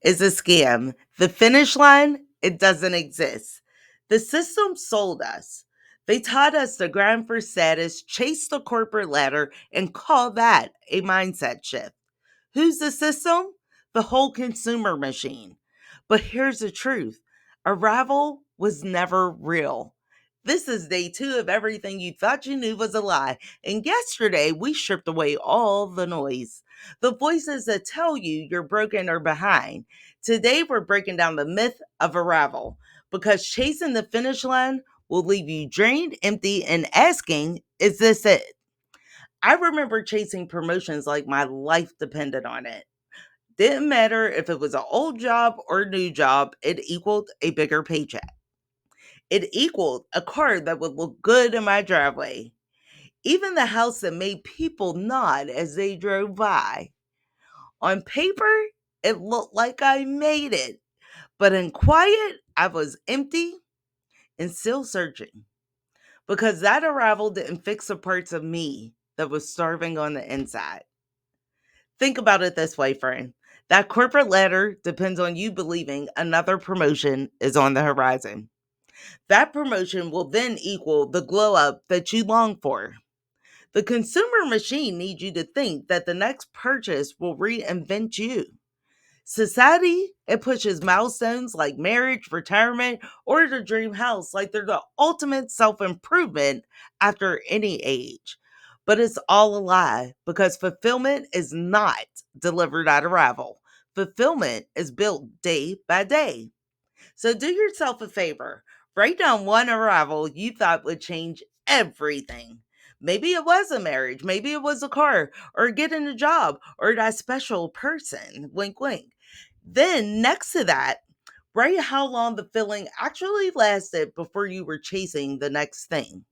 is a scam. The finish line, it doesn't exist. The system sold us. They taught us to grind for status, chase the corporate ladder, and call that a mindset shift. Who's the system? The whole consumer machine. But here's the truth: Arrival was never real. This is day two of everything you thought you knew was a lie. And yesterday, we stripped away all the noise, the voices that tell you you're broken or behind. Today, we're breaking down the myth of Arrival because chasing the finish line will leave you drained, empty, and asking, is this it? I remember chasing promotions like my life depended on it. Didn't matter if it was an old job or new job, it equaled a bigger paycheck. It equaled a car that would look good in my driveway. Even the house that made people nod as they drove by. On paper, it looked like I made it, but in quiet, I was empty and still searching because that arrival didn't fix the parts of me that was starving on the inside. Think about it this way, friend. That corporate ladder depends on you believing another promotion is on the horizon. That promotion will then equal the glow up that you long for. The consumer machine needs you to think that the next purchase will reinvent you. Society, it pushes milestones like marriage, retirement, or the dream house like they're the ultimate self improvement after any age. But it's all a lie because fulfillment is not delivered at arrival. Fulfillment is built day by day. So do yourself a favor. Write down one arrival you thought would change everything. Maybe it was a marriage, maybe it was a car, or getting a job, or that special person. Wink, wink. Then, next to that, write how long the feeling actually lasted before you were chasing the next thing.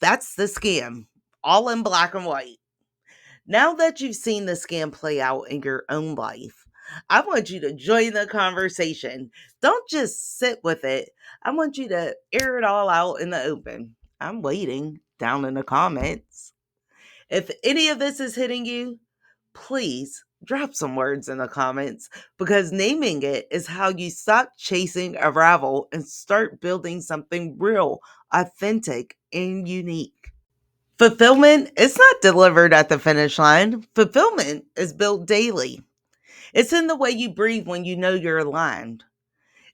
That's the scam, all in black and white. Now that you've seen the scam play out in your own life, I want you to join the conversation. Don't just sit with it. I want you to air it all out in the open. I'm waiting down in the comments. If any of this is hitting you, please drop some words in the comments because naming it is how you stop chasing a rival and start building something real, authentic, and unique. Fulfillment is not delivered at the finish line. Fulfillment is built daily. It's in the way you breathe when you know you're aligned.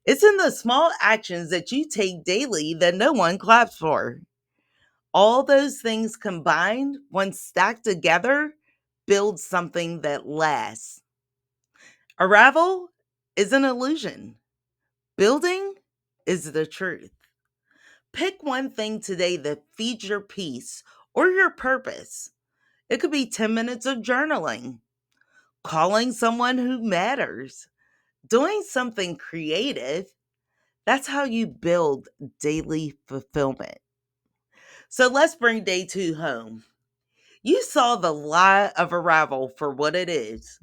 It's in the small actions that you take daily that no one claps for. All those things combined, when stacked together, build something that lasts. Arrival is an illusion. Building is the truth. Pick one thing today that feeds your peace or your purpose. It could be 10 minutes of journaling, calling someone who matters, doing something creative. That's how you build daily fulfillment. So let's bring day two home. You saw the lie of arrival for what it is.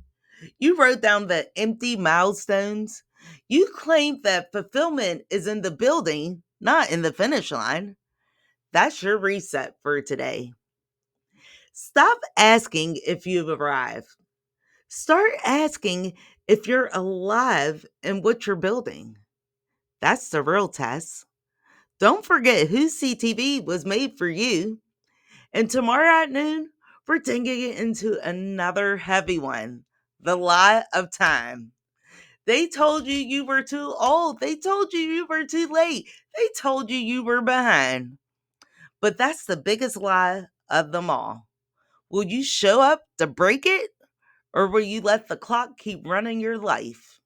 You wrote down the empty milestones. You claimed that fulfillment is in the building, not in the finish line. That's your reset for today. Stop asking if you've arrived. Start asking if you're alive in what you're building. That's the real test. Don't forget whose CTV was made for you. And tomorrow at noon, we're digging into another heavy one: the lie of time. They told you you were too old. They told you you were too late. They told you you were behind. But that's the biggest lie of them all. Will you show up to break it? Or will you let the clock keep running your life?